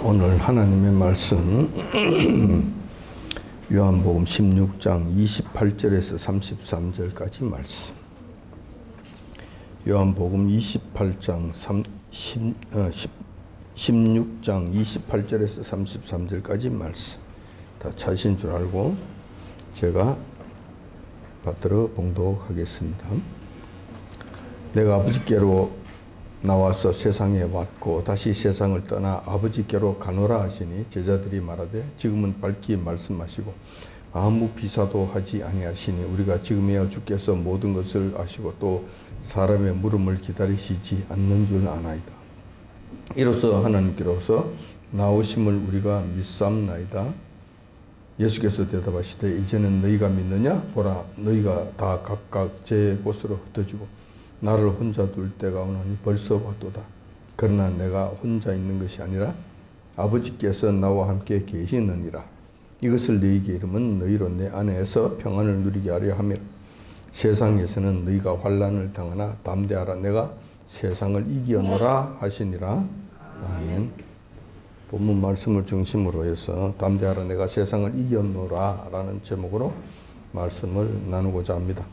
오늘 하나님의 말씀 요한복음 16장 28절에서 33절까지 말씀. 요한복음 16장 28절에서 33절까지 말씀. 다 찾으신 줄 알고 제가 받들어 봉독하겠습니다. 내가 아버지께로 나와서 세상에 왔고 다시 세상을 떠나 아버지께로 가노라 하시니 제자들이 말하되 지금은 밝히 말씀하시고 아무 비사도 하지 아니하시니 우리가 지금이야 주께서 모든 것을 아시고 또 사람의 물음을 기다리시지 않는 줄 아나이다. 이로써 하나님께로서 나오심을 우리가 믿사옵나이다. 예수께서 대답하시되 이제는 너희가 믿느냐? 보라, 너희가 다 각각 제 곳으로 흩어지고 나를 혼자 둘 때가 오나니 벌써 왔도다. 그러나 내가 혼자 있는 것이 아니라 아버지께서 나와 함께 계시느니라. 이것을 너희에게 이르면 너희로 내 안에서 평안을 누리게 하려 함이라. 세상에서는 너희가 환난을 당하나 담대하라. 내가 세상을 이기었노라 하시니라. 아멘. 본문 말씀을 중심으로 해서 담대하라. 내가 세상을 이기었노라 라는 제목으로 말씀을 나누고자 합니다.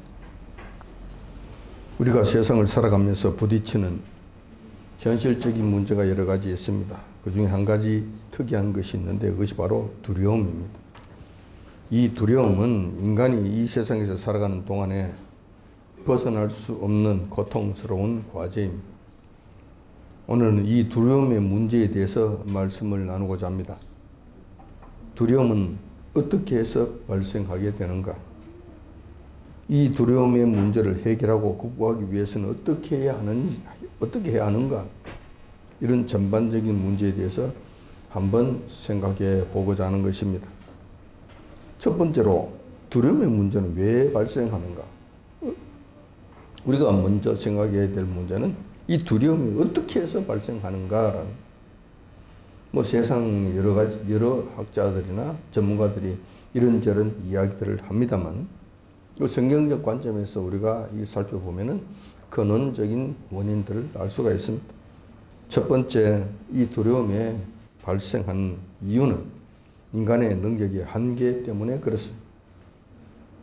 우리가 세상을 살아가면서 부딪히는 현실적인 문제가 여러 가지 있습니다. 그 중에 한 가지 특이한 것이 있는데 그것이 바로 두려움입니다. 이 두려움은 인간이 이 세상에서 살아가는 동안에 벗어날 수 없는 고통스러운 과제입니다. 오늘은 이 두려움의 문제에 대해서 말씀을 나누고자 합니다. 두려움은 어떻게 해서 발생하게 되는가? 이 두려움의 문제를 해결하고 극복하기 위해서는 어떻게 해야 하는가? 이런 전반적인 문제에 대해서 한번 생각해 보고자 하는 것입니다. 첫 번째로 두려움의 문제는 왜 발생하는가? 우리가 먼저 생각해야 될 문제는 이 두려움이 어떻게 해서 발생하는가라는. 세상 여러 학자들이나 전문가들이 이런저런 이야기들을 합니다만 성경적 관점에서 우리가 살펴보면은 근원적인 원인들을 알 수가 있습니다. 첫 번째, 이 두려움에 발생한 이유는 인간의 능력의 한계 때문에 그렇습니다.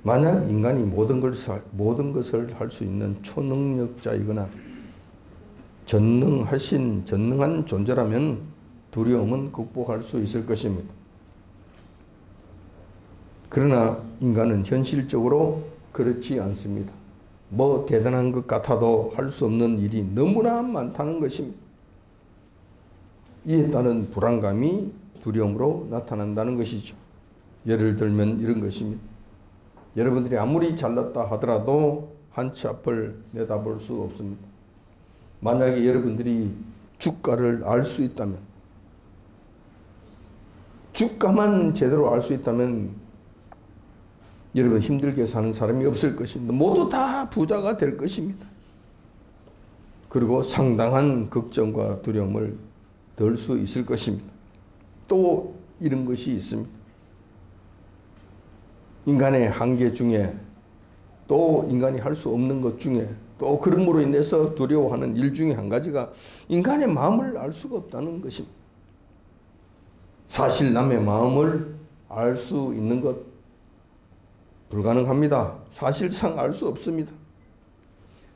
만약 인간이 모든 것을 할 수 있는 초능력자이거나 전능한 존재라면 두려움은 극복할 수 있을 것입니다. 그러나 인간은 현실적으로 그렇지 않습니다. 대단한 것 같아도 할 수 없는 일이 너무나 많다는 것입니다. 이에 따른 불안감이 두려움으로 나타난다는 것이죠. 예를 들면 이런 것입니다. 여러분들이 아무리 잘났다 하더라도 한 치 앞을 내다볼 수 없습니다. 만약에 여러분들이 주가를 알 수 있다면, 주가만 제대로 알 수 있다면 여러분 힘들게 사는 사람이 없을 것입니다. 모두 다 부자가 될 것입니다. 그리고 상당한 걱정과 두려움을 덜 수 있을 것입니다. 또 이런 것이 있습니다. 인간의 한계 중에 또 인간이 할 수 없는 것 중에 또 그럼으로 인해서 두려워하는 일 중에 한 가지가 인간의 마음을 알 수가 없다는 것입니다. 사실 남의 마음을 알 수 있는 것 불가능합니다. 사실상 알 수 없습니다.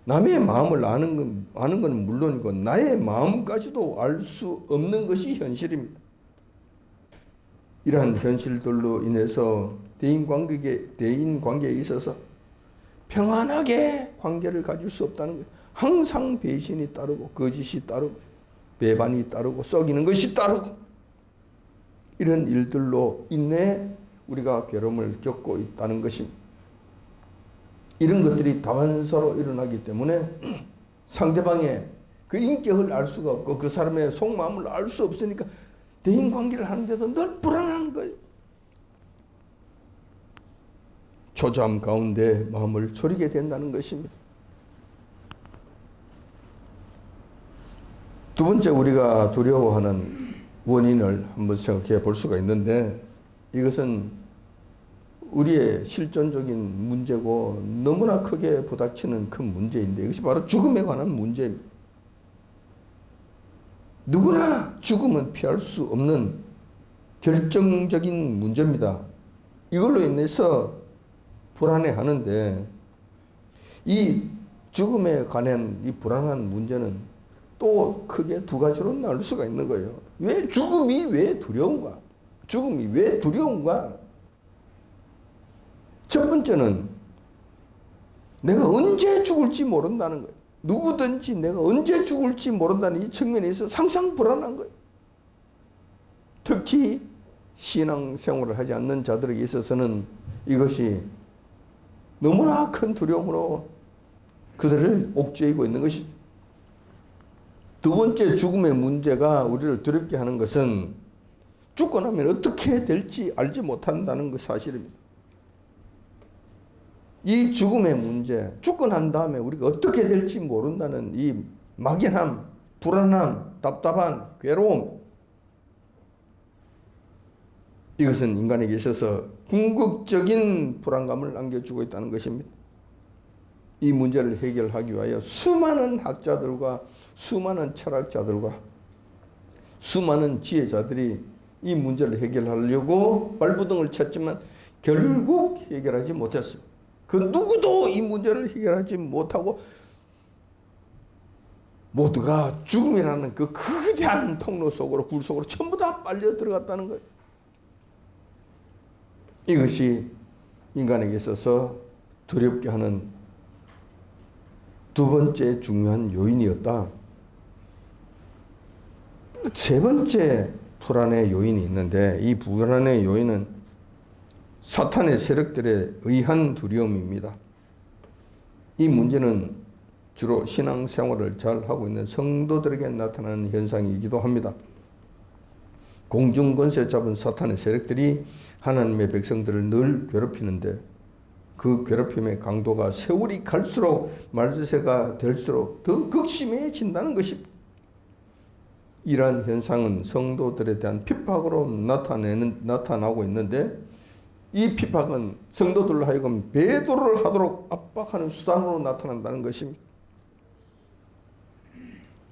남의 마음을 아는 건 물론이고 나의 마음까지도 알 수 없는 것이 현실입니다. 이러한 현실들로 인해서 대인 관계에 있어서 평안하게 관계를 가질 수 없다는 거예요. 항상 배신이 따르고 거짓이 따르고 배반이 따르고 썩이는 것이 따르고 이런 일들로 인해 우리가 괴로움을 겪고 있다는 것입니다. 이런 것들이 다반사로 일어나기 때문에 상대방의 그 인격을 알 수가 없고 그 사람의 속마음을 알 수 없으니까 대인관계를 하는데도 늘 불안한 거예요. 초조함 가운데 마음을 졸이게 된다는 것입니다. 두 번째, 우리가 두려워하는 원인을 한번 생각해 볼 수가 있는데 이것은 우리의 실존적인 문제고 너무나 크게 부닥치는 큰 문제인데 이것이 바로 죽음에 관한 문제입니다. 누구나 죽음은 피할 수 없는 결정적인 문제입니다. 이걸로 인해서 불안해하는데 이 죽음에 관한 이 불안한 문제는 또 크게 두 가지로 나눌 수가 있는 거예요. 왜 죽음이 왜 두려운가? 죽음이 왜 두려운가? 첫 번째는 내가 언제 죽을지 모른다는 거예요. 누구든지 내가 언제 죽을지 모른다는 이 측면에 있어 항상 불안한 거예요. 특히 신앙생활을 하지 않는 자들에게 있어서는 이것이 너무나 큰 두려움으로 그들을 옥죄이고 있는 것이죠. 두 번째 죽음의 문제가 우리를 두렵게 하는 것은 죽고 나면 어떻게 될지 알지 못한다는 그 사실입니다. 이 죽음의 문제, 죽고 난 다음에 우리가 어떻게 될지 모른다는 이 막연함, 불안함, 답답한 괴로움, 이것은 인간에게 있어서 궁극적인 불안감을 안겨주고 있다는 것입니다. 이 문제를 해결하기 위하여 수많은 학자들과 수많은 철학자들과 수많은 지혜자들이 이 문제를 해결하려고 발부등을 쳤지만 결국 해결하지 못했습니다. 그 누구도 이 문제를 해결하지 못하고 모두가 죽음이라는 그 거대한 통로 속으로, 굴 속으로 전부 다 빨려 들어갔다는 거예요. 이것이 인간에게 있어서 두렵게 하는 두 번째 중요한 요인이었다. 세 번째 불안의 요인이 있는데 이 불안의 요인은 사탄의 세력들에 의한 두려움입니다. 이 문제는 주로 신앙생활을 잘 하고 있는 성도들에게 나타나는 현상이기도 합니다. 공중권세 잡은 사탄의 세력들이 하나님의 백성들을 늘 괴롭히는데 그 괴롭힘의 강도가 세월이 갈수록 말세가 될수록 더 극심해진다는 것입니다. 이러한 현상은 성도들에 대한 핍박으로 나타나고 있는데 이 핍박은 성도들로 하여금 배도를 하도록 압박하는 수단으로 나타난다는 것입니다.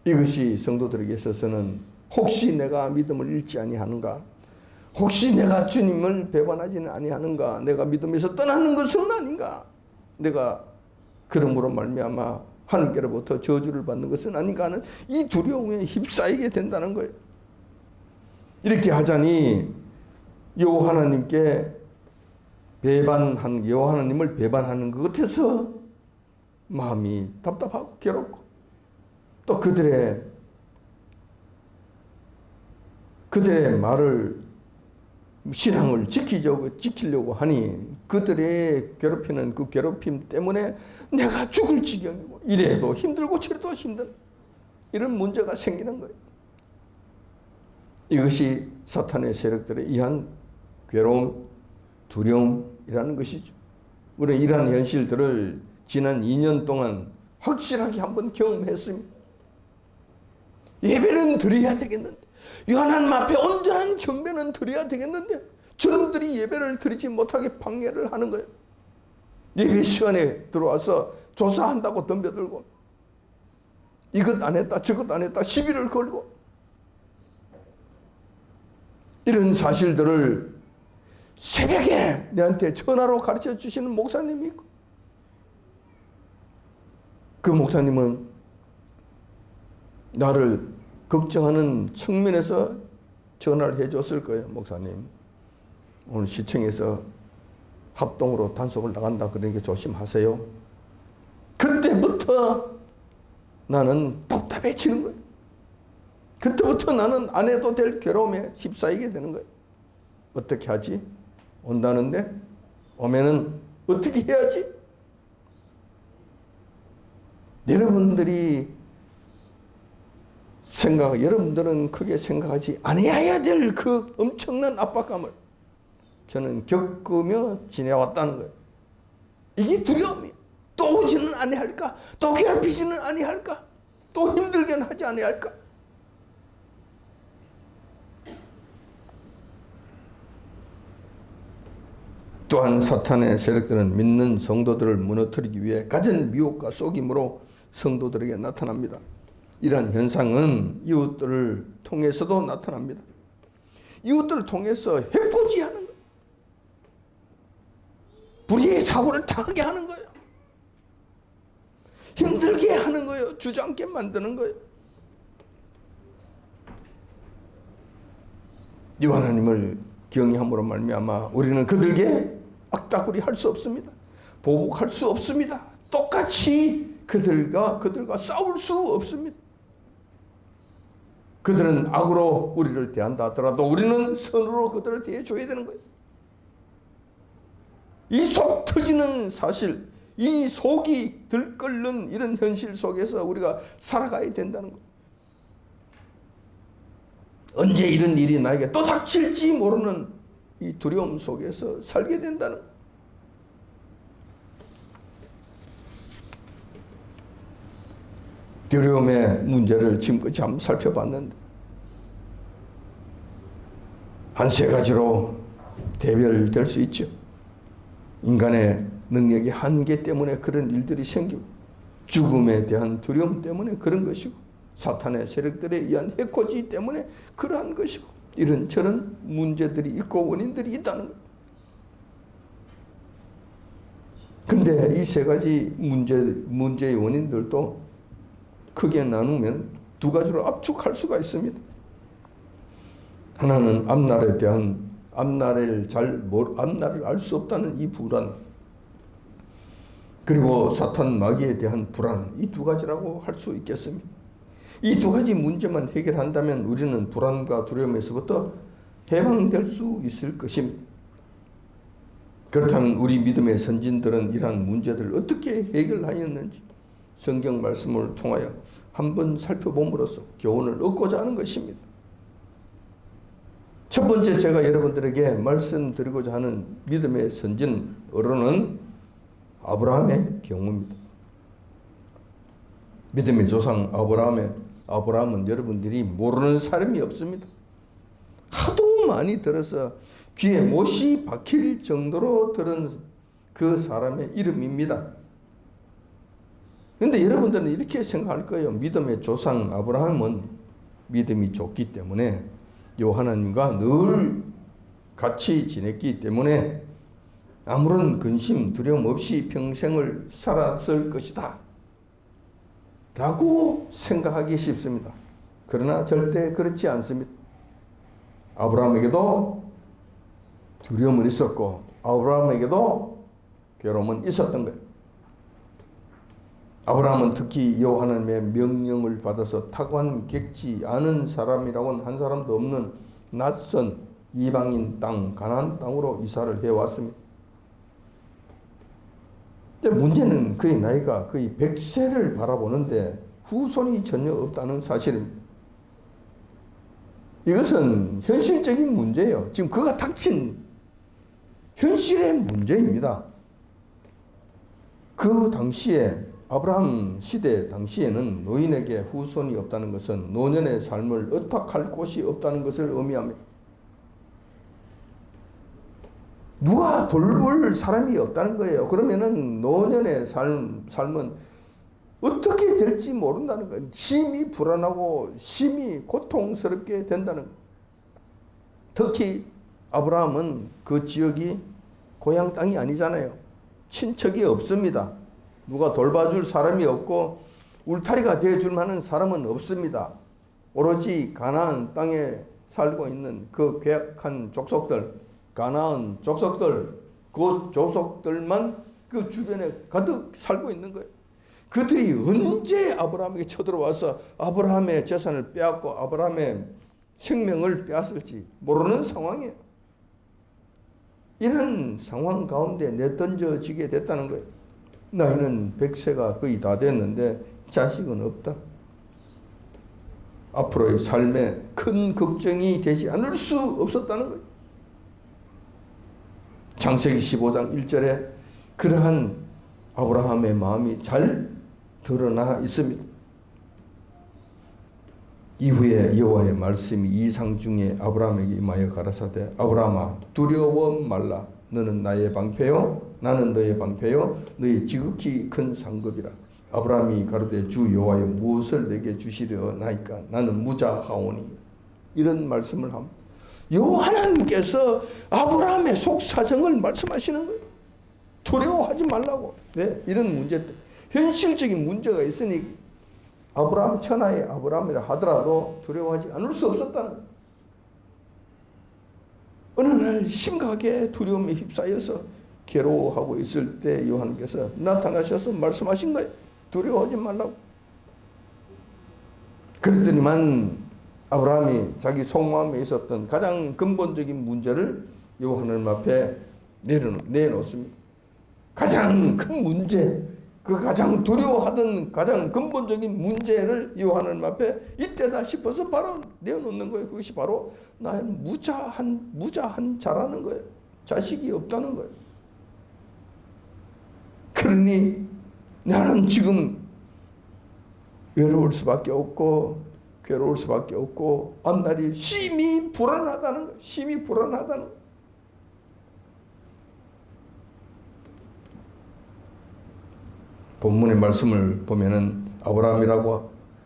이것이 성도들에게 있어서는 혹시 내가 믿음을 잃지 아니하는가? 혹시 내가 주님을 배반하지는 아니하는가? 내가 믿음에서 떠나는 것은 아닌가? 내가 그러므로 말미암아 하나님께로부터 저주를 받는 것은 아닌가 하는 이 두려움에 휩싸이게 된다는 거예요. 이렇게 하자니 여호와 하나님께 여호와 하나님을 배반하는 것 같아서 마음이 답답하고 괴롭고 또 그들의 말을 신앙을 지키려고 하니 그들의 괴롭히는 그 괴롭힘 때문에 내가 죽을 지경이고 이래도 힘들고 저래도 힘든 이런 문제가 생기는 거예요. 이것이 사탄의 세력들에 의한 괴로움, 두려움이라는 것이죠. 우리는 이러한 현실들을 지난 2년 동안 확실하게 한번 경험했습니다. 예배는 드려야 되겠는데, 하나님 앞에 온전한 경배는 드려야 되겠는데 저놈들이 예배를 드리지 못하게 방해를 하는 거예요. 예배 시간에 들어와서 조사한다고 덤벼들고 이것 안 했다 저것 안 했다 시비를 걸고 이런 사실들을 새벽에 내한테 전화로 가르쳐 주시는 목사님이 있고 그 목사님은 나를 걱정하는 측면에서 전화를 해줬을 거예요. 목사님 오늘 시청에서 합동으로 단속을 나간다 그러니까 조심하세요. 그때부터 나는 답답해지는 거예요. 그때부터 나는 안 해도 될 괴로움에 휩싸이게 되는 거예요. 어떻게 하지? 온다는데 오면은 어떻게 해야지? 여러분들은 크게 생각하지 아니해야 될 그 엄청난 압박감을 저는 겪으며 지내왔다는 거예요. 이게 두려움이에요. 또 오지는 아니할까? 또 괴롭히지는 아니할까? 또 힘들게는 하지 아니할까? 또한 사탄의 세력들은 믿는 성도들을 무너뜨리기 위해 가진 미혹과 속임으로 성도들에게 나타납니다. 이러한 현상은 이웃들을 통해서도 나타납니다. 이웃들을 통해서 해코지하는 거예요. 불의의 사고를 당하게 하는 거예요. 힘들게 하는 거예요. 주저앉게 만드는 거예요. 이 하나님을 경외함으로 말미암아 우리는 그들에게 악다구리 할 수 없습니다. 보복할 수 없습니다. 똑같이 그들과 싸울 수 없습니다. 그들은 악으로 우리를 대한다 하더라도 우리는 선으로 그들을 대해줘야 되는 거예요. 이 속 터지는 사실, 이 속이 들끓는 이런 현실 속에서 우리가 살아가야 된다는 거예요. 언제 이런 일이 나에게 또 닥칠지 모르는 이 두려움 속에서 살게 된다는 거예요. 두려움의 문제를 지금까지 한번 살펴봤는데 한 세 가지로 대별될 수 있죠. 인간의 능력의 한계 때문에 그런 일들이 생기고 죽음에 대한 두려움 때문에 그런 것이고 사탄의 세력들에 의한 해코지 때문에 그러한 것이고 이런저런 문제들이 있고 원인들이 있다는 거예요. 그런데 이 세 가지 문제의 원인들도 크게 나누면 두 가지로 압축할 수가 있습니다. 하나는 앞날을 알 수 없다는 이 불안, 그리고 사탄 마귀에 대한 불안, 이 두 가지라고 할 수 있겠습니다. 이 두 가지 문제만 해결한다면 우리는 불안과 두려움에서부터 해방될 수 있을 것입니다. 그렇다면 우리 믿음의 선진들은 이러한 문제들을 어떻게 해결하였는지 성경 말씀을 통하여 한번 살펴봄으로써 교훈을 얻고자 하는 것입니다. 첫 번째 제가 여러분들에게 말씀드리고자 하는 믿음의 선진 어른은 아브라함의 경우입니다. 믿음의 조상 아브라함은 여러분들이 모르는 사람이 없습니다. 하도 많이 들어서 귀에 못이 박힐 정도로 들은 그 사람의 이름입니다. 그런데 여러분들은 이렇게 생각할 거예요. 믿음의 조상 아브라함은 믿음이 좋기 때문에 요 하나님과 늘 같이 지냈기 때문에 아무런 근심, 두려움 없이 평생을 살았을 것이다 라고 생각하기 쉽습니다. 그러나 절대 그렇지 않습니다. 아브라함에게도 두려움은 있었고 아브라함에게도 괴로움은 있었던 거예요. 아브라함은 특히 이 하나님의 명령을 받아서 타관객지 않은 사람이라고는 한 사람도 없는 낯선 이방인 땅 가나안 땅으로 이사를 해왔습니다. 근데 문제는 그의 나이가 거의 100세를 바라보는데 후손이 전혀 없다는 사실입니다. 이것은 현실적인 문제예요. 지금 그가 닥친 현실의 문제입니다. 그 당시에 아브라함 시대 당시에는 노인에게 후손이 없다는 것은 노년의 삶을 의탁할 곳이 없다는 것을 의미합니다. 누가 돌볼 사람이 없다는 거예요. 그러면은 노년의 삶은 어떻게 될지 모른다는 거예요. 심히 불안하고 심히 고통스럽게 된다는 거예요. 특히 아브라함은 그 지역이 고향 땅이 아니잖아요. 친척이 없습니다. 누가 돌봐줄 사람이 없고 울타리가 되어줄 만한 사람은 없습니다. 오로지 가나안 땅에 살고 있는 그 괴악한 족속들, 가나안 족속들, 그 족속들만 그 주변에 가득 살고 있는 거예요. 그들이 언제 아브라함에게 쳐들어와서 아브라함의 재산을 빼앗고 아브라함의 생명을 빼앗을지 모르는 상황이에요. 이런 상황 가운데 내던져지게 됐다는 거예요. 나이는 100세가 거의 다 됐는데 자식은 없다. 앞으로의 삶에 큰 걱정이 되지 않을 수 없었다는 거예요. 창세기 15장 1절에 그러한 아브라함의 마음이 잘 드러나 있습니다. 이후에 여호와의 말씀이 이상 중에 아브라함에게 임하여 가라사대 아브라함아 두려워 말라. 너는 나의 방패요 나는 너의 방패요 너의 지극히 큰 상급이라. 아브라함이 가로되 주 여호와여 무엇을 내게 주시려 나이까 나는 무자하오니 이런 말씀을 합니다. 여호와 하나님께서 아브라함의 속사정을 말씀하시는 거예요. 두려워하지 말라고. 네, 이런 문제, 현실적인 문제가 있으니 아브라함 천하의 아브라함이라 하더라도 두려워하지 않을 수 없었다는 거예요. 어느 날 심각하게 두려움에 휩싸여서 괴로워하고 있을 때 요한께서 나타나셔서 말씀하신 거예요. 두려워하지 말라고. 그랬더니만 아브라함이 자기 속마음에 있었던 가장 근본적인 문제를 요하나님 앞에 내놓습니다. 가장 큰 문제, 그 가장 두려워하던 가장 근본적인 문제를 요하나님 앞에 이때다 싶어서 바로 내어놓는 거예요. 그것이 바로 나의 무자한 자라는 거예요. 자식이 없다는 거예요. 그러니 나는 지금 외로울 수밖에 없고 괴로울 수밖에 없고 앞날이 심히 불안하다는 거예요. 심히 불안하다는 거예요. 본문의 말씀을 보면은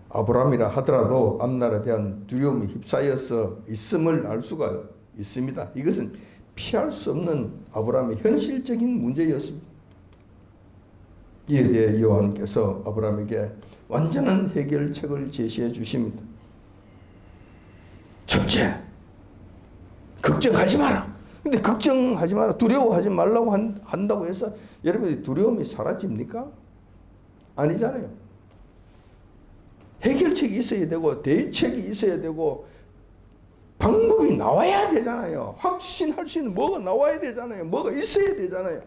아브라함이라 하더라도 앞날에 대한 두려움이 휩싸여서 있음을 알 수가 있습니다. 이것은 피할 수 없는 아브라함의 현실적인 문제였습니다. 이에 대해 여호와께서 아브라함에게 완전한 해결책을 제시해 주십니다. 첫째, 걱정하지 마라. 근데 걱정하지 마라, 두려워하지 말라고 한다고 해서 여러분이 두려움이 사라집니까? 아니잖아요. 해결책이 있어야 되고 대책이 있어야 되고 방법이 나와야 되잖아요. 확신할 수 있는 뭐가 나와야 되잖아요. 뭐가 있어야 되잖아요.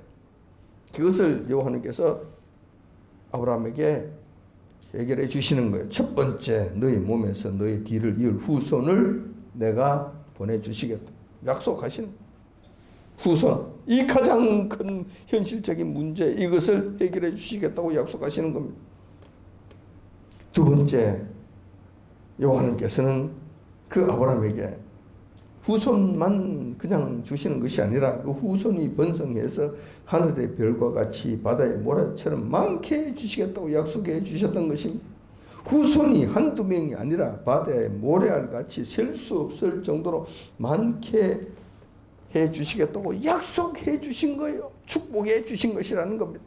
그것을 여호와께서 아브라함에게 해결해 주시는 거예요. 첫 번째, 너희 몸에서 너희 뒤를 이을 후손을 내가 보내주시겠다. 약속하시는 거예요. 후손, 이 가장 큰 현실적인 문제, 이것을 해결해 주시겠다고 약속하시는 겁니다. 두 번째, 여호와께서는 그 아브라함에게 후손만 그냥 주시는 것이 아니라 그 후손이 번성해서 하늘의 별과 같이 바다의 모래처럼 많게 해주시겠다고 약속해 주셨던 것입니다. 후손이 한두 명이 아니라 바다의 모래알 같이 셀 수 없을 정도로 많게 해 주시겠다고 약속해 주신 거예요. 축복해 주신 것이라는 겁니다.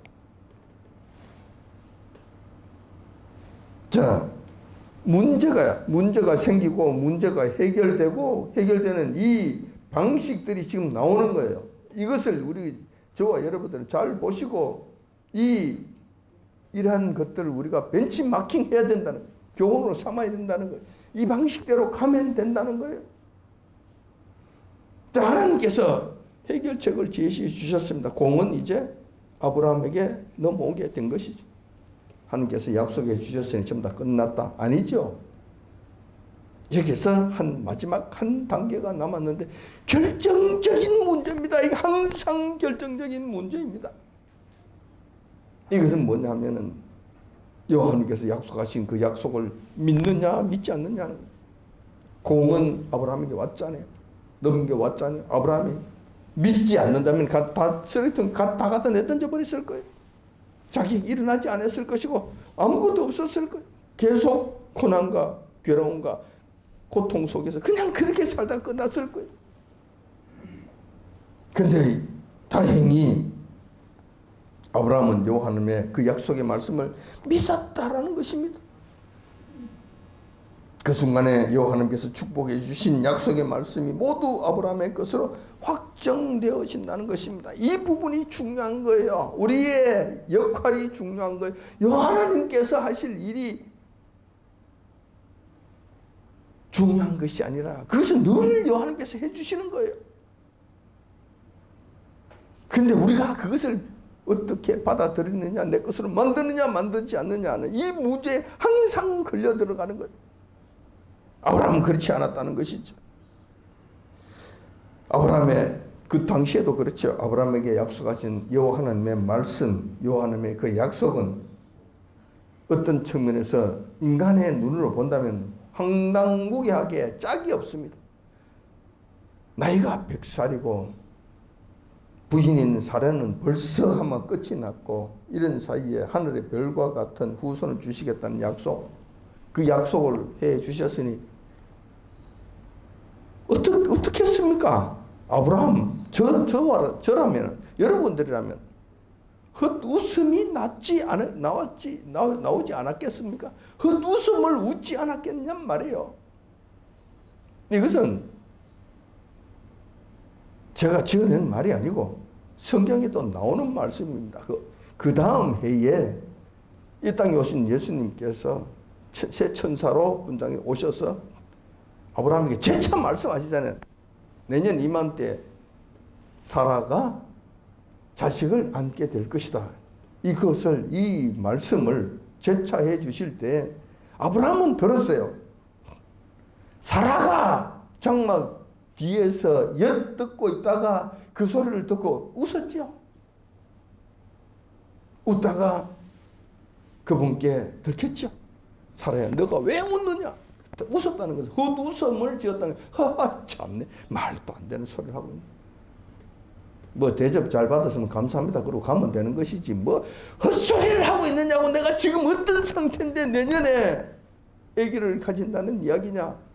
자, 문제가 생기고 문제가 해결되는 이 방식들이 지금 나오는 거예요. 이것을 저와 여러분들은 잘 보시고 이러한 것들을 우리가 벤치마킹 해야 된다는 거예요. 교훈으로 삼아야 된다는 거예요. 이 방식대로 가면 된다는 거예요. 자, 하나님께서 해결책을 제시해 주셨습니다. 공은 이제 아브라함에게 넘어오게 된 것이죠. 하나님께서 약속해 주셨으니 전부 다 끝났다. 아니죠. 여기서 마지막 한 단계가 남았는데 결정적인 문제입니다. 이게 항상 결정적인 문제입니다. 이것은 뭐냐면은 여호와께서 약속하신 그 약속을 믿느냐 믿지 않느냐는, 공은 아브라함에게 왔잖아요. 넘겨왔잖아요. 아브라함이 믿지 않는다면 다 쓰레기통 다 갖다 내던져 버렸을 거예요. 자기에게 일어나지 않았을 것이고 아무것도 없었을 거예요. 계속 고난과 괴로움과 고통 속에서 그냥 그렇게 살다 끝났을 거예요. 그런데 다행히 아브라함은 여호와의 그 약속의 말씀을 믿었다라는 것입니다. 그 순간에 여호와께서 축복해 주신 약속의 말씀이 모두 아브라함의 것으로 확정되어진다는 것입니다. 이 부분이 중요한 거예요. 우리의 역할이 중요한 거예요. 여호와께서 하실 일이 중요한 것이 아니라 그것은 늘 여호와께서 해주시는 거예요. 그런데 우리가 그것을 어떻게 받아들이느냐, 내 것으로 만드느냐 만들지 않느냐는 이 문제에 항상 걸려 들어가는 거예요. 아브라함은 그렇지 않았다는 것이죠. 아브라함의 그 당시에도 그렇죠. 아브라함에게 약속하신 여호와 하나님의 말씀, 여호와 하나님의 그 약속은 어떤 측면에서 인간의 눈으로 본다면 황당무계하게 짝이 없습니다. 나이가 100살이고 부인인 사례는 벌써 아마 끝이 났고 이런 사이에 하늘의 별과 같은 후손을 주시겠다는 약속, 그 약속을 해 주셨으니 어떻게 했습니까? 아브라함, 저라면, 여러분들이라면 헛웃음이 나오지 않았겠습니까? 헛웃음을 웃지 않았겠냔 말이에요. 이것은 제가 지어낸 말이 아니고 성경에 또 나오는 말씀입니다. 그 다음 해에 이 땅에 오신 예수님께서 새 천사로 분당에 오셔서 아브라함에게 재차 말씀하시잖아요. 내년 이맘때 사라가 자식을 안게 될 것이다. 이 말씀을 재차 해 주실 때 아브라함은 들었어요. 사라가 장막 뒤에서 엿듣고 있다가 그 소리를 듣고 웃었죠. 웃다가 그분께 들켰죠. 사라야, 너가 왜 웃느냐? 웃었다는 것은 헛웃음을 지었다는 거예요. 허하, 참네. 말도 안 되는 소리를 하고 있네. 뭐 대접 잘 받았으면 감사합니다. 그러고 가면 되는 것이지. 뭐 헛소리를 하고 있느냐고. 내가 지금 어떤 상태인데 내년에 아기를 가진다는 이야기냐.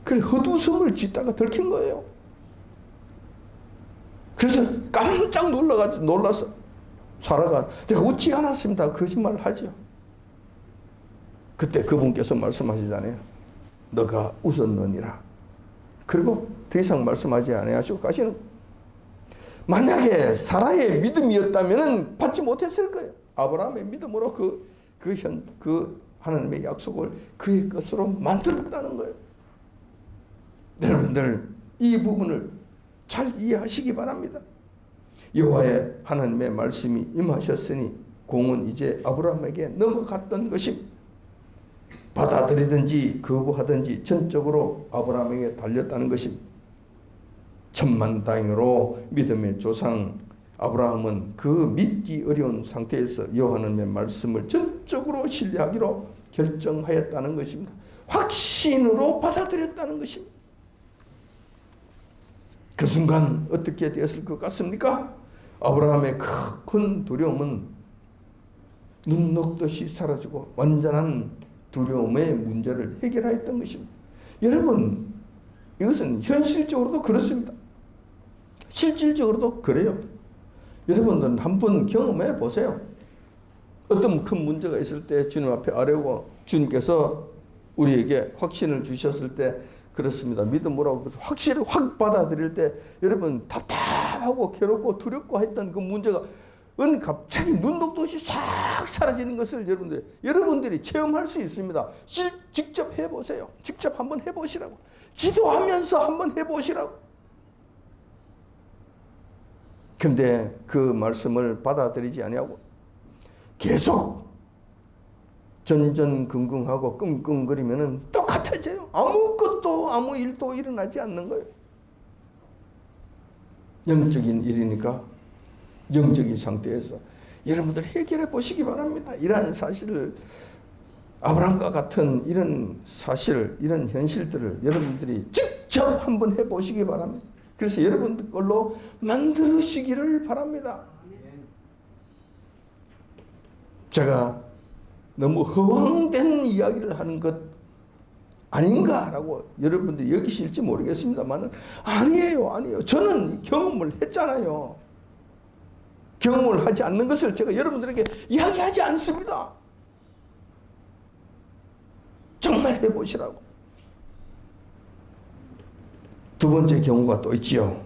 그래 헛웃음을 짓다가 들킨 거예요. 그래서 깜짝 놀라서 사라가 내가 웃지 않았습니다. 거짓말을 하죠. 그때 그분께서 말씀하시잖아요. 너가 웃었느니라. 그리고 더 이상 말씀하지 아니하시고 가시는. 만약에 사라의 믿음이었다면 받지 못했을 거예요. 아브라함의 믿음으로 그 하나님의 약속을 그의 것으로 만들었다는 거예요. 여러분들 이 부분을 잘 이해하시기 바랍니다. 여호와의 하나님의 말씀이 임하셨으니 공은 이제 아브라함에게 넘어갔던 것입니다. 받아들이든지 거부하든지 전적으로 아브라함에게 달렸다는 것입니다. 천만다행으로 믿음의 조상 아브라함은 그 믿기 어려운 상태에서 여호와 하나님의 말씀을 전적으로 신뢰하기로 결정하였다는 것입니다. 확신으로 받아들였다는 것입니다. 그 순간 어떻게 되었을 것 같습니까? 아브라함의 큰 두려움은 눈 녹듯이 사라지고 완전한 두려움의 문제를 해결하였던 것입니다. 여러분, 이것은 현실적으로도 그렇습니다. 실질적으로도 그래요. 여러분들은 한번 경험해 보세요. 어떤 큰 문제가 있을 때 주님 앞에 아뢰고 주님께서 우리에게 확신을 주셨을 때 그렇습니다. 믿음으로 확실히 확 받아들일 때 여러분 답답하고 괴롭고 두렵고 했던 그 문제가 갑자기 눈독듯이 싹 사라지는 것을 여러분들이 체험할 수 있습니다. 직접 해보세요. 직접 한번 해보시라고. 기도하면서 한번 해보시라고. 근데 그 말씀을 받아들이지 아니하고 계속 전전긍긍하고 끙끙거리면 똑같아져요. 아무 일도 일어나지 않는 거예요. 영적인 일이니까 영적인 상태에서 여러분들 해결해 보시기 바랍니다. 이러한 사실을 아브라함과 같은 이런 사실, 이런 현실들을 여러분들이 직접 한번 해보시기 바랍니다. 그래서 여러분들 걸로 만드시기를 바랍니다. 제가 너무 허황된 이야기를 하는 것 아닌가라고 여러분들이 여기실지 모르겠습니다만 아니에요. 저는 경험을 했잖아요. 경험을 하지 않는 것을 제가 여러분들에게 이야기하지 않습니다. 정말 해보시라고. 두 번째 경우가 또 있지요.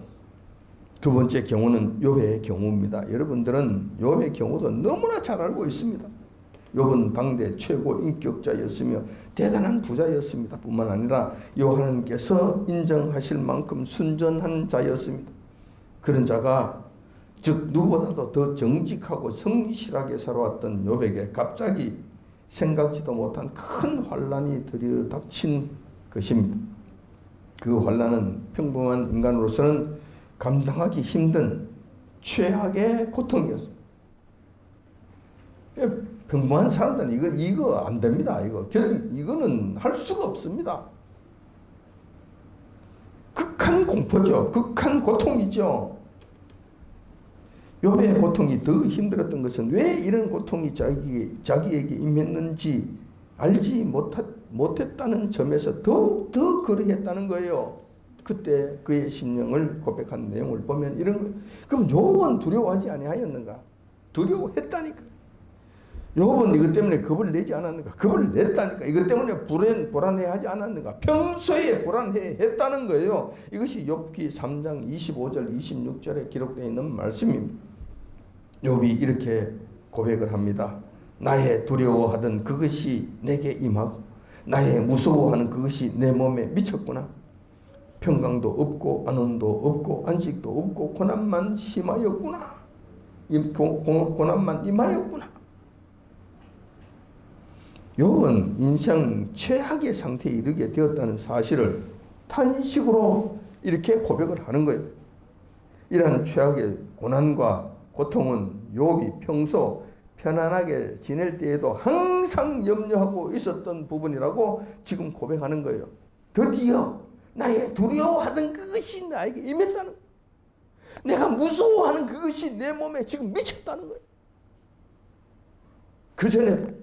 두 번째 경우는 욥의 경우입니다. 여러분들은 욥의 경우도 너무나 잘 알고 있습니다. 욥은 당대 최고 인격자였으며 대단한 부자였습니다. 뿐만 아니라 여호와 하나님께서 인정하실 만큼 순전한 자였습니다. 그런 자가 즉 누구보다도 더 정직하고 성실하게 살아왔던 욥에게 갑자기 생각지도 못한 큰 환난이 들이닥친 것입니다. 그 환난은 평범한 인간으로서는 감당하기 힘든 최악의 고통이었습니다. 평범한 사람들은 이거 안 됩니다. 이거는 할 수가 없습니다. 극한 극한 공포죠. 극한 고통이죠. 욥의 고통이 더 힘들었던 것은 왜 이런 고통이 자기에게 임했는지 알지 못했다는 점에서 더욱 그러했다는 거예요. 그때 그의 심령을 고백한 내용을 보면 이런 거예요. 그럼 욥은 두려워하지 아니하였는가? 두려워했다니까. 욥은 이것 때문에 겁을 내지 않았는가? 겁을 냈다니까. 이것 때문에 불안해하지 않았는가? 평소에 불안해했다는 거예요. 이것이 욥기 3장 25절 26절에 기록되어 있는 말씀입니다. 욥이 이렇게 고백을 합니다. 나의 두려워하던 그것이 내게 임하고 나의 무서워하는 그것이 내 몸에 미쳤구나. 평강도 없고 안온도 없고 안식도 없고 고난만 심하였구나. 고난만 임하였구나. 욥은 인생 최악의 상태에 이르게 되었다는 사실을 탄식으로 이렇게 고백을 하는 거예요. 이러한 최악의 고난과 고통은 욥이 평소 편안하게 지낼 때에도 항상 염려하고 있었던 부분이라고 지금 고백하는 거예요. 드디어 나의 두려워하던 그것이 나에게 임했다는 거예요. 내가 무서워하는 그것이 내 몸에 지금 미쳤다는 거예요. 그 전에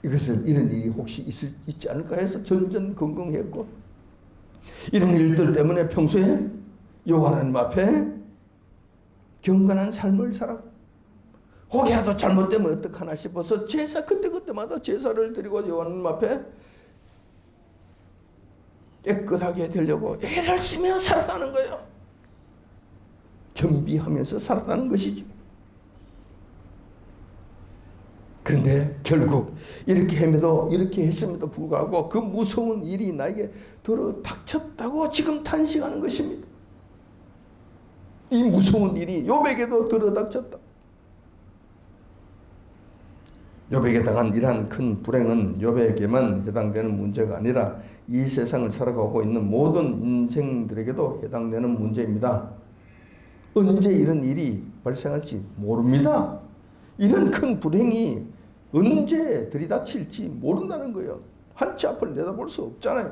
이것을 이런 일이 혹시 있지 않을까 해서 전전긍긍했고 이런 일들 때문에 평소에 여호와 하나님 앞에 경건한 삶을 살았고 혹이라도 잘못되면 어떡하나 싶어서 그때마다 제사를 드리고 여호와 하나님 앞에 깨끗하게 되려고 애를 쓰며 살았다는 거예요. 겸비하면서 살았다는 것이죠. 그런데 결국 이렇게 했음에도 불구하고 그 무서운 일이 나에게 들어닥쳤다고 지금 탄식하는 것입니다. 이 무서운 일이 욥에게도 들어닥쳤다. 욥에게 당한 이러한 큰 불행은 욥에게만 해당되는 문제가 아니라 이 세상을 살아가고 있는 모든 인생들에게도 해당되는 문제입니다. 언제 이런 일이 발생할지 모릅니다. 이런 큰 불행이 언제 들이닥칠지 모른다는 거예요. 한치 앞을 내다볼 수 없잖아요.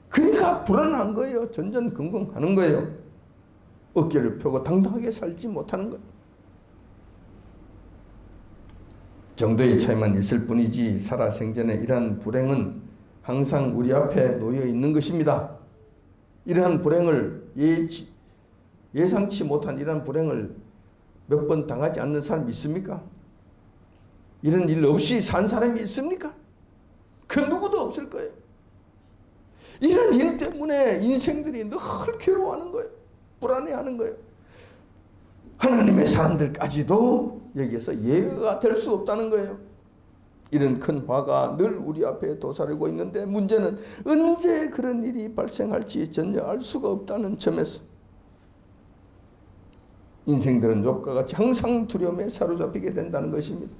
그러니까 불안한 거예요. 전전긍긍하는 거예요. 어깨를 펴고 당당하게 살지 못하는 거예요. 정도의 차이만 있을 뿐이지 살아생전에 이러한 불행은 항상 우리 앞에 놓여 있는 것입니다. 이러한 불행을 예상치 못한 이러한 불행을 몇 번 당하지 않는 사람이 있습니까? 이런 일 없이 산 사람이 있습니까? 그 누구도 없을 거예요. 이런 일 때문에 인생들이 늘 괴로워하는 거예요. 불안해하는 거예요. 하나님의 사람들까지도 여기에서 예외가 될 수 없다는 거예요. 이런 큰 화가 늘 우리 앞에 도사리고 있는데 문제는 언제 그런 일이 발생할지 전혀 알 수가 없다는 점에서 인생들은 욥과 같이 항상 두려움에 사로잡히게 된다는 것입니다.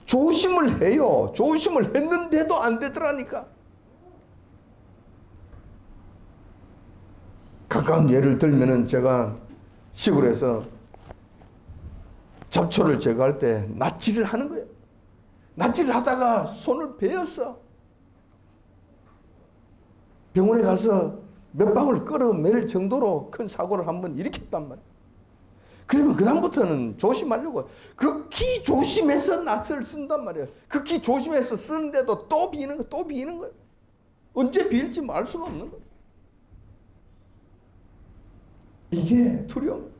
조심을 해요. 조심을 했는데도 안 되더라니까. 가까운 예를 들면은 제가 시골에서 잡초를 제거할 때 낫지를 하는 거예요. 낫지를 하다가 손을 베었어. 병원에 가서 몇 방울 끌어낼 정도로 큰 사고를 한번 일으켰단 말이에요. 그러면 그다음부터는 조심하려고 극히 조심해서 낫을 쓴단 말이에요. 극히 조심해서 쓰는데도 또 비는 거예요. 언제 비일지 알 수가 없는 거예요. 이게 두려움.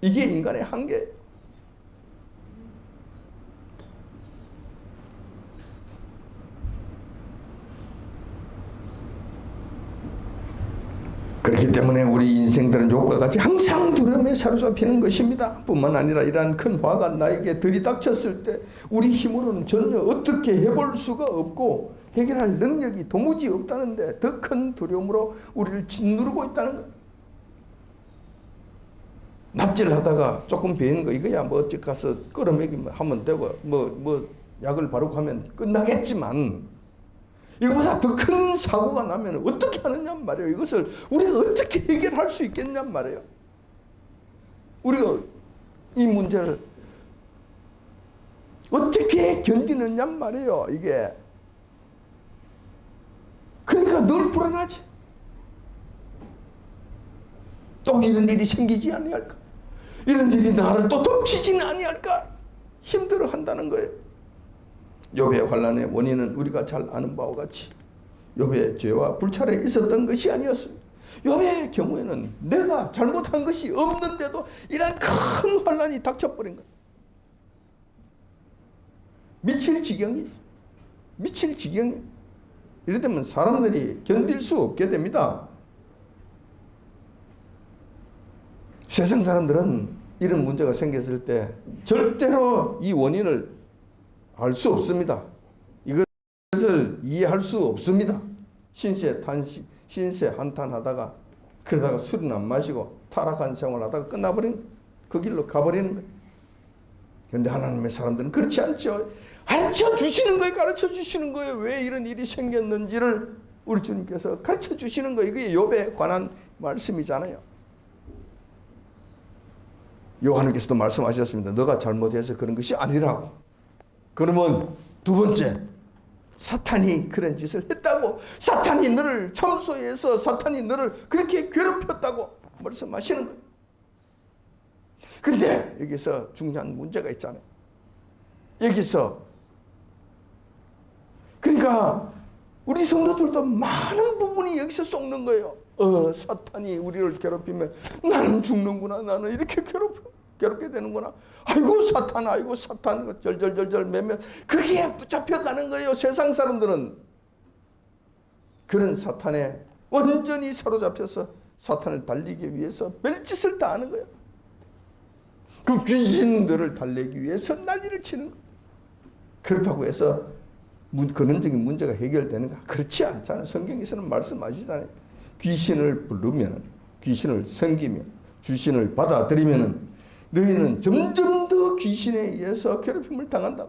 이게 인간의 한계예요. 그렇기 때문에 우리 인생들은 욥과 같이 항상 두려움에 사로잡히는 것입니다. 뿐만 아니라 이러한 큰 화가 나에게 들이닥쳤을 때 우리 힘으로는 전혀 어떻게 해볼 수가 없고 해결할 능력이 도무지 없다는데 더 큰 두려움으로 우리를 짓누르고 있다는 거예요. 납치를 하다가 조금 베이는 거 이거야 뭐 어찌 가서 끌어먹이면 하면 되고 뭐 약을 바르고 하면 끝나겠지만 이거보다 더 큰 사고가 나면 어떻게 하느냐 말이에요. 이것을 우리가 어떻게 해결할 수 있겠냐 말이에요. 우리가 이 문제를 어떻게 견디느냐 말이에요. 이게 그러니까 그러니까 늘 불안하지. 또 이런 일이 생기지 아니할까? 이런 일이 나를 또 덮치지는 아니할까? 힘들어한다는 거예요. 욥의 환난의 원인은 우리가 잘 아는 바와 같이 욥의 죄와 불찰에 있었던 것이 아니었습니다. 욥의 경우에는 내가 잘못한 것이 없는데도 이런 큰 환난이 닥쳐버린 거예요. 미칠 지경이, 미칠 지경이. 이래 되면 사람들이 견딜 수 없게 됩니다. 세상 사람들은 이런 문제가 생겼을 때 절대로 이 원인을 알 수 없습니다. 이것을 이해할 수 없습니다. 신세 한탄하다가 그러다가 술은 안 마시고 타락한 생활하다가 끝나버린 그 길로 가버리는 거예요. 그런데 하나님의 사람들은 그렇지 않죠. 가르쳐 주시는 거예요. 가르쳐 주시는 거예요. 왜 이런 일이 생겼는지를 우리 주님께서 가르쳐 주시는 거예요. 이게 욥에 관한 말씀이잖아요. 요한께서도 말씀하셨습니다. 너가 잘못해서 그런 것이 아니라고. 그러면 두 번째, 사탄이 그런 짓을 했다고, 사탄이 너를 참소해서 사탄이 너를 그렇게 괴롭혔다고 말씀하시는 거예요. 그런데 여기서 중요한 문제가 있잖아요. 여기서 그러니까 우리 성도들도 많은 부분이 여기서 썩는 거예요. 사탄이 우리를 괴롭히면 나는 죽는구나. 나는 이렇게 괴롭게 되는구나. 아이고 사탄 절절절절 매면 그게 붙잡혀가는 거예요. 세상 사람들은 그런 사탄에 완전히 사로잡혀서 사탄을 달리기 위해서 별짓을 다 하는 거예요. 그 귀신들을 달래기 위해서 난리를 치는 거예요. 그렇다고 해서 근원적인 문제가 해결되는가? 그렇지 않잖아요. 성경에서는 말씀하시잖아요. 귀신을 부르면, 귀신을 섬기면, 귀신을 받아들이면 너희는 점점 더 귀신에 의해서 괴롭힘을 당한다.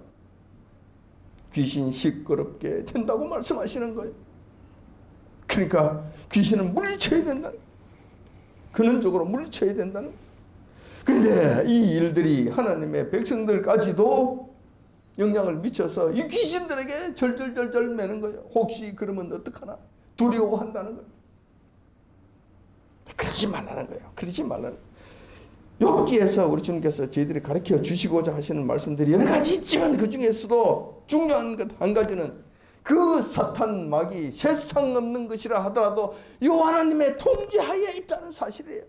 귀신 시끄럽게 된다고 말씀하시는 거예요. 그러니까 귀신은 물리쳐야 된다는 거예요. 근원적으로 물리쳐야 된다는 거예요. 그런데 이 일들이 하나님의 백성들까지도 영향을 미쳐서 이 귀신들에게 절절절절 매는 거예요. 혹시 그러면 어떡하나? 두려워한다는 거예요. 그러지 말라는 거예요. 그러지 말라는 거예요. 여기에서 우리 주님께서 저희들이 가르쳐 주시고자 하시는 말씀들이 여러 가지 있지만 그 중에서도 중요한 것 한 가지는 그 사탄 마귀 세상 없는 것이라 하더라도 이 하나님의 통제하에 있다는 사실이에요.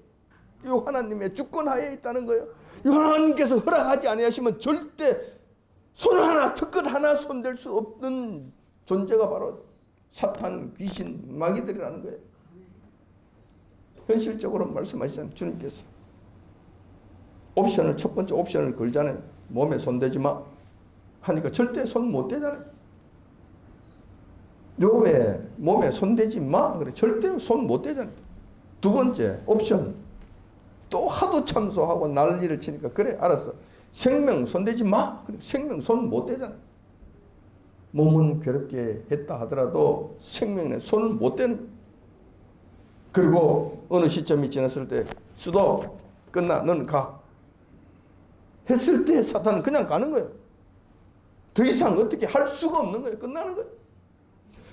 이 하나님의 주권하에 있다는 거예요. 이 하나님께서 허락하지 아니하시면 절대 손 하나, 턱끝 하나 손댈 수 없는 존재가 바로 사탄, 귀신, 마귀들이라는 거예요. 현실적으로 말씀하시잖아요. 주님께서. 첫 번째 옵션을 걸잖아요. 몸에 손대지 마. 하니까 절대 손 못 대잖아요. 욥의 몸에 손대지 마. 그래. 절대 손 못 대잖아요. 두 번째 옵션. 또 하도 참소하고 난리를 치니까 그래, 알았어. 생명 손대지 마. 그래. 생명 손 못 대잖아. 몸은 괴롭게 했다 하더라도 생명에 손 못 대는. 그리고 어느 시점이 지났을 때 수도 끝나. 너는 가. 했을 때 사탄은 그냥 가는 거예요. 더 이상 어떻게 할 수가 없는 거예요. 끝나는 거예요.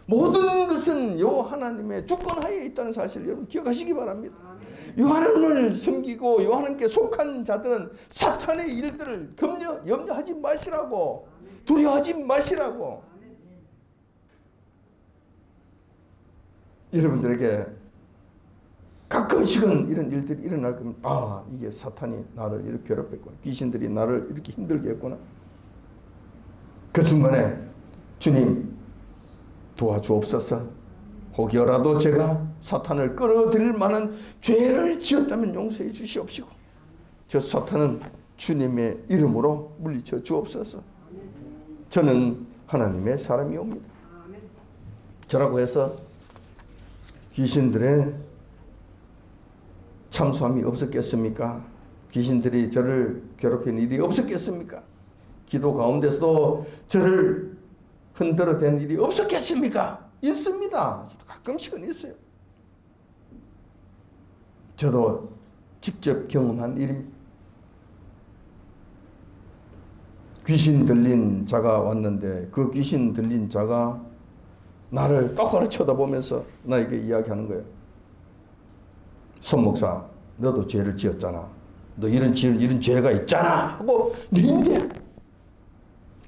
모든 것은 요 하나님의 주권하에 있다는 사실을 여러분 기억하시기 바랍니다. 요 하나님을 섬기고 요 하나님께 속한 자들은 사탄의 일들을 염려하지 마시라고, 두려워하지 마시라고. 여러분들에게 가끔씩은 이런 일들이 일어날 겁니다. 이게 사탄이 나를 이렇게 괴롭혔구나. 귀신들이 나를 이렇게 힘들게 했구나. 그 순간에 주님 도와주옵소서. 혹여라도 제가 사탄을 끌어들일 만한 죄를 지었다면 용서해 주시옵시고 저 사탄은 주님의 이름으로 물리쳐 주옵소서. 저는 하나님의 사람이옵니다. 저라고 해서 귀신들의 참소함이 없었겠습니까? 귀신들이 저를 괴롭힌 일이 없었겠습니까? 기도 가운데서도 저를 흔들어 댄 일이 없었겠습니까? 있습니다. 가끔씩은 있어요. 저도 직접 경험한 일입니다. 귀신 들린 자가 왔는데 그 귀신 들린 자가 나를 똑바로 쳐다보면서 나에게 이야기하는 거예요. 손 목사, 너도 죄를 지었잖아. 너 이런 죄가 있잖아. 하고 내인데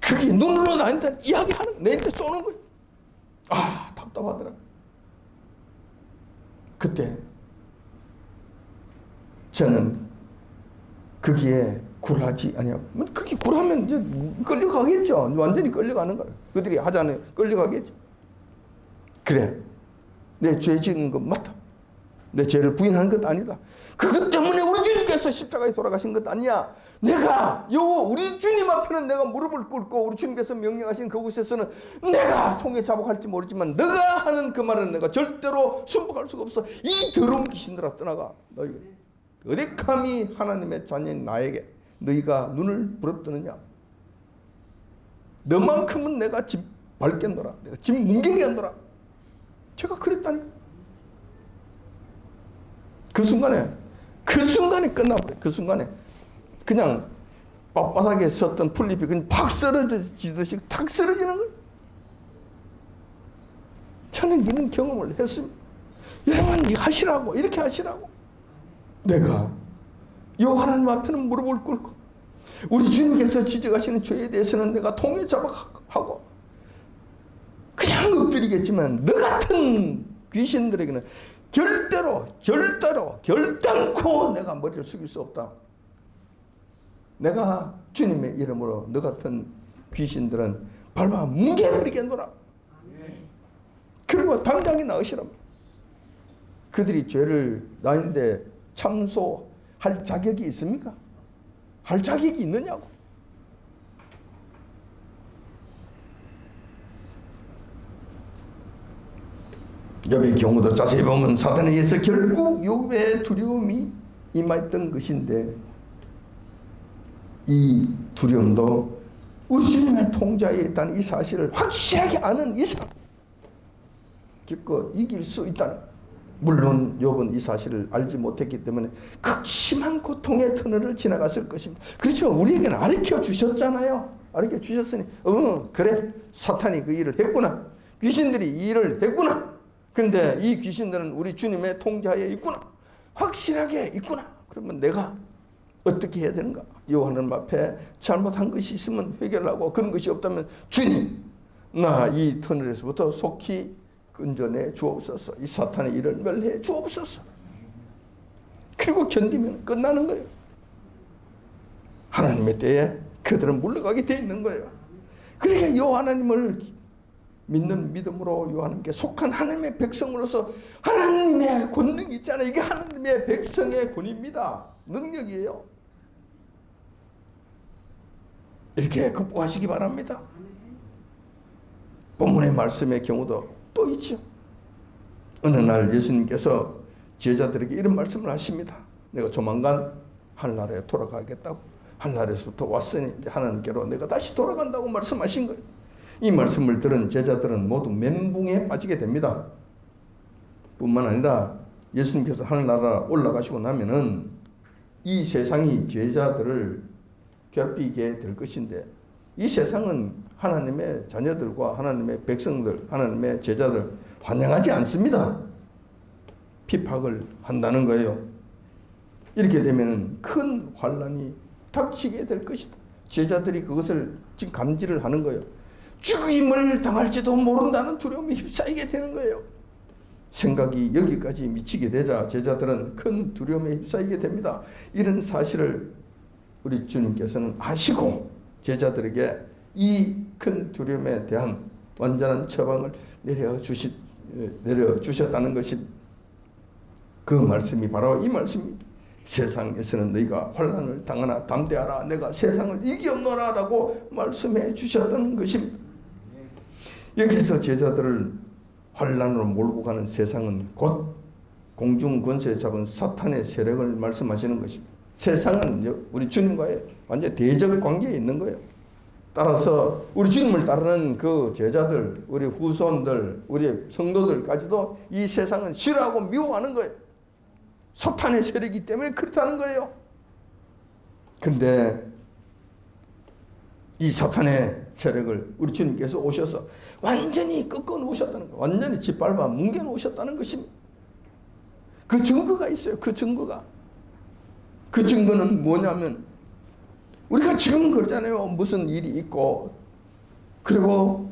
그게 눈으로 나한테 이야기하는 거야. 내한테 쏘는 거야. 아, 답답하더라. 그때 저는 거기에 굴하지 아니야. 그게 굴하면 이제 끌려가겠죠. 완전히 끌려가는 거야. 그들이 하자는 끌려가겠죠. 그래, 내 죄 지은 건 맞다. 내 죄를 부인하는 것 아니다. 그것 때문에 우리 주님께서 십자가에 돌아가신 것 아니야. 내가 우리 주님 앞에는 내가 무릎을 꿇고 우리 주님께서 명령하신 그곳에서는 내가 통에 자복할지 모르지만 너가 하는 그 말은 내가 절대로 순복할 수가 없어. 이 더러운 귀신들아 떠나가. 너희 어디 감히 하나님의 자녀인 나에게 너희가 눈을 부릅뜨느냐. 너만큼은 내가 집 밝게 놓라. 내가 집 뭉개게 놓라. 제가 그랬다니. 그 순간에 끝나버려요. 그 순간에 그냥 빳빳하게 섰던 풀잎이 그냥 팍 쓰러지듯이 탁 쓰러지는 거예요. 저는 이런 경험을 했습니다. 여러분 하시라고, 이렇게 하시라고. 내가 요 하나님 앞에는 무릎을 꿇고 우리 주님께서 지적하시는 죄에 대해서는 내가 통에 자박하고 그냥 엎드리겠지만 너 같은 귀신들에게는 결단코 내가 머리를 숙일 수 없다. 내가 주님의 이름으로 너 같은 귀신들은 밟아 뭉개버리겠노라. 그리고 당장에 나으시랍니다. 그들이 죄를 나인데 참소할 자격이 있습니까? 할 자격이 있느냐고. 욥의 경우도 자세히 보면 사단에 의해서 결국 욥의 두려움이 임했던 것인데 이 두려움도 우리 주님의 통자에 있다는 이 사실을 확실하게 아는 이상 기껏 이길 수 있다는. 물론 욥은 이 사실을 알지 못했기 때문에 극심한 고통의 터널을 지나갔을 것입니다. 그렇지만 우리에게는 가르쳐 주셨잖아요. 가르쳐 주셨으니 그래, 사탄이 그 일을 했구나. 귀신들이 이 일을 했구나. 그런데 이 귀신들은 우리 주님의 통제하에 있구나. 확실하게 있구나. 그러면 내가 어떻게 해야 되는가? 하나님 앞에 잘못한 것이 있으면 해결하고 그런 것이 없다면 주님, 나 이 터널에서부터 속히 건져내 주옵소서. 이 사탄의 일을 멸해 주옵소서. 그리고 견디면 끝나는 거예요. 하나님의 때에 그들은 물러가게 되어 있는 거예요. 그러니까 이 하나님을 믿는 믿음으로 이 하나님께 속한 하나님의 백성으로서 하나님의 권능이 있잖아요. 이게 하나님의 백성의 권위입니다. 능력이에요. 이렇게 극복하시기 바랍니다. 본문의 말씀의 경우도 또 있죠. 어느 날 예수님께서 제자들에게 이런 말씀을 하십니다. 내가 조만간 하늘나라에 돌아가겠다고. 하늘나라에서부터 왔으니 하나님께로 내가 다시 돌아간다고 말씀하신 거예요. 이 말씀을 들은 제자들은 모두 멘붕에 빠지게 됩니다. 뿐만 아니라 예수님께서 하늘나라 올라가시고 나면은 이 세상이 제자들을 괴롭히게 될 것인데 이 세상은 하나님의 자녀들과 하나님의 백성들, 하나님의 제자들 환영하지 않습니다. 핍박을 한다는 거예요. 이렇게 되면 큰 환란이 닥치게 될 것이다. 제자들이 그것을 지금 감지를 하는 거예요. 죽임을 당할지도 모른다는 두려움이 휩싸이게 되는 거예요. 생각이 여기까지 미치게 되자 제자들은 큰 두려움에 휩싸이게 됩니다. 이런 사실을 우리 주님께서는 아시고 제자들에게 이 큰 두려움에 대한 완전한 처방을 내려주셨다는 것이 그 말씀이 바로 이 말씀입니다. 세상에서는 너희가 환난을 당하나 담대하라. 내가 세상을 이겼노라 라고 말씀해 주셨다는 것입니다. 여기서 제자들을 환난으로 몰고 가는 세상은 곧 공중 권세 잡은 사탄의 세력을 말씀하시는 것입니다. 세상은 우리 주님과의 완전 대적 관계에 있는 거예요. 따라서 우리 주님을 따르는 그 제자들, 우리 후손들, 우리 성도들까지도 이 세상은 싫어하고 미워하는 거예요. 사탄의 세력이기 때문에 그렇다는 거예요. 그런데 이 사탄의 세력을 우리 주님께서 오셔서 완전히 꺾어 놓으셨다는 거예요. 완전히 짓밟아 뭉개 놓으셨다는 것입니다. 그 증거가 있어요. 그 증거가. 그 증거는 뭐냐면 우리가 지금 그러잖아요. 무슨 일이 있고 그리고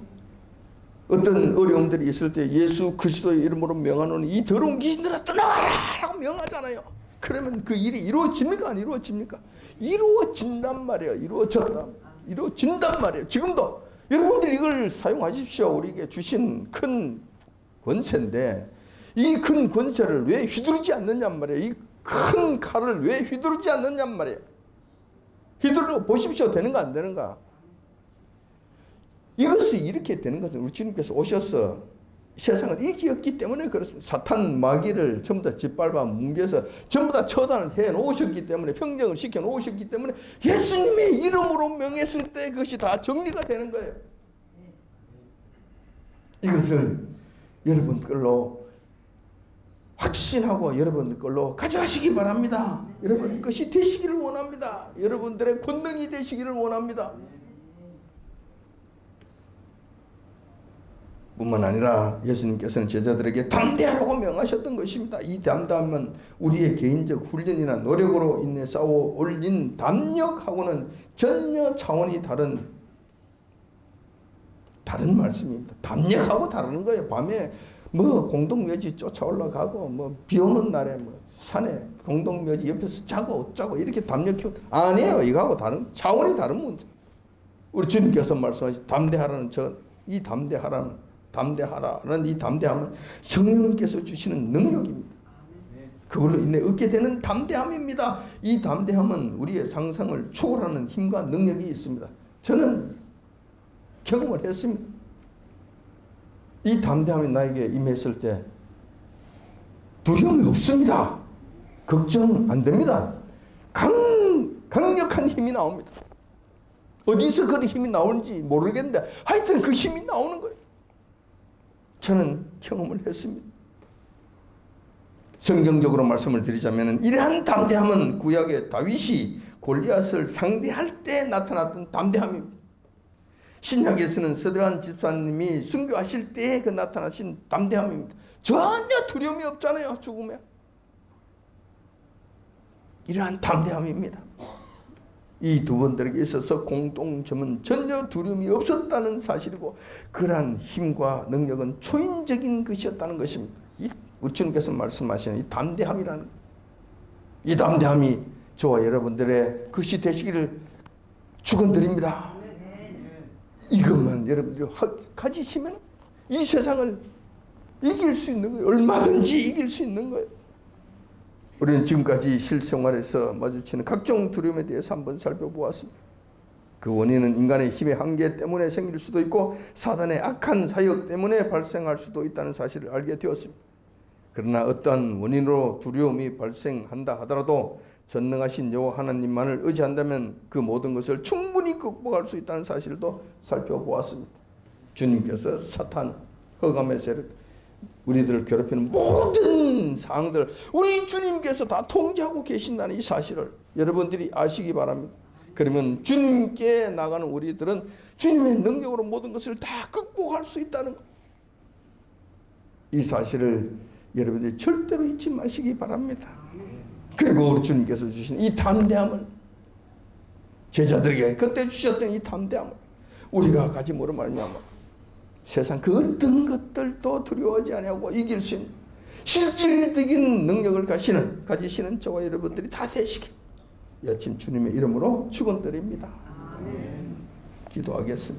어떤 어려움들이 있을 때 예수 그리스도의 이름으로 명하노니 이 더러운 귀신들아 떠나가라 라고 명하잖아요. 그러면 그 일이 이루어집니까? 안 이루어집니까? 이루어진단 말이에요. 이루어진단 말이에요. 지금도 여러분들이 이걸 사용하십시오. 우리에게 주신 큰 권세인데 이 큰 권세를 왜 휘두르지 않느냔 말이에요. 이 큰 칼을 왜 휘두르지 않느냔 말이에요. 휘두르고 보십시오. 되는가 안 되는가? 이것이 이렇게 되는 것은 우리 주님께서 오셔서 세상을 이기었기 때문에 그렇습니다. 사탄 마귀를 전부 다 짓밟아 뭉개서 전부 다 처단을 해 놓으셨기 때문에 평정을 시켜 놓으셨기 때문에 예수님의 이름으로 명했을 때 그것이 다 정리가 되는 거예요. 이것을 여러분 걸로 확신하고 여러분 걸로 가져가시기 바랍니다. 여러분 것이 되시기를 원합니다. 여러분들의 권능이 되시기를 원합니다. 뿐만 아니라 예수님께서는 제자들에게 담대하라고 명하셨던 것입니다. 이 담대함은 우리의 개인적 훈련이나 노력으로 인해 쌓아 올린 담력하고는 전혀 차원이 다른 말씀입니다. 담력하고 다른 거예요. 밤에 뭐 공동묘지 쫓아 올라가고 뭐 비 오는 날에 뭐 산에 공동묘지 옆에서 자고 어쩌고 이렇게 담력 키워 아니에요. 이거하고 다른 차원이 다른 문제. 우리 주님께서 말씀하신 담대하라는 이 담대하라는 이 담대함은 성령님께서 주시는 능력입니다. 그걸로 인해 얻게 되는 담대함입니다. 이 담대함은 우리의 상상을 초월하는 힘과 능력이 있습니다. 저는 경험을 했습니다. 이 담대함이 나에게 임했을 때 두려움이 없습니다. 걱정 안 됩니다. 강력한 힘이 나옵니다. 어디서 그런 힘이 나오는지 모르겠는데 하여튼 그 힘이 나오는 거예요. 저는 경험을 했습니다. 성경적으로 말씀을 드리자면 이러한 담대함은 구약의 다윗이 골리앗을 상대할 때 나타났던 담대함입니다. 신약에서는 서대한 집사님이 순교하실 때 그 나타나신 담대함입니다. 전혀 두려움이 없잖아요. 죽음에. 이러한 담대함입니다. 이 두 분들에게 있어서 공통점은 전혀 두려움이 없었다는 사실이고 그러한 힘과 능력은 초인적인 것이었다는 것입니다. 우리 주님께서 말씀하시는 이 담대함이라는 이 담대함이 저와 여러분들의 것이 되시기를 축원드립니다. 이것만 여러분들이 가지시면 이 세상을 이길 수 있는 거예요. 얼마든지 이길 수 있는 거예요. 우리는 지금까지 실생활에서 마주치는 각종 두려움에 대해서 한번 살펴보았습니다. 그 원인은 인간의 힘의 한계 때문에 생길 수도 있고 사단의 악한 사역 때문에 발생할 수도 있다는 사실을 알게 되었습니다. 그러나 어떠한 원인으로 두려움이 발생한다 하더라도 전능하신 여호와 하나님만을 의지한다면 그 모든 것을 충분히 극복할 수 있다는 사실도 살펴보았습니다. 주님께서 사탄, 흑암의 세력, 우리들을 괴롭히는 모든 상황들 우리 주님께서 다 통제하고 계신다는 이 사실을 여러분들이 아시기 바랍니다. 그러면 주님께 나가는 우리들은 주님의 능력으로 모든 것을 다 극복할 수 있다는 것. 이 사실을 여러분들이 절대로 잊지 마시기 바랍니다. 그리고 우리 주님께서 주신 이 담대함을 제자들에게 그때 주셨던 이 담대함을 우리가 가짐으로 말미암아 세상 그 어떤 것들도 두려워하지 아니하고 이길 수 있는 실질적인 능력을 가지시는 저와 여러분들이 다 되시길 아침 주님의 이름으로 축원드립니다. 기도하겠습니다.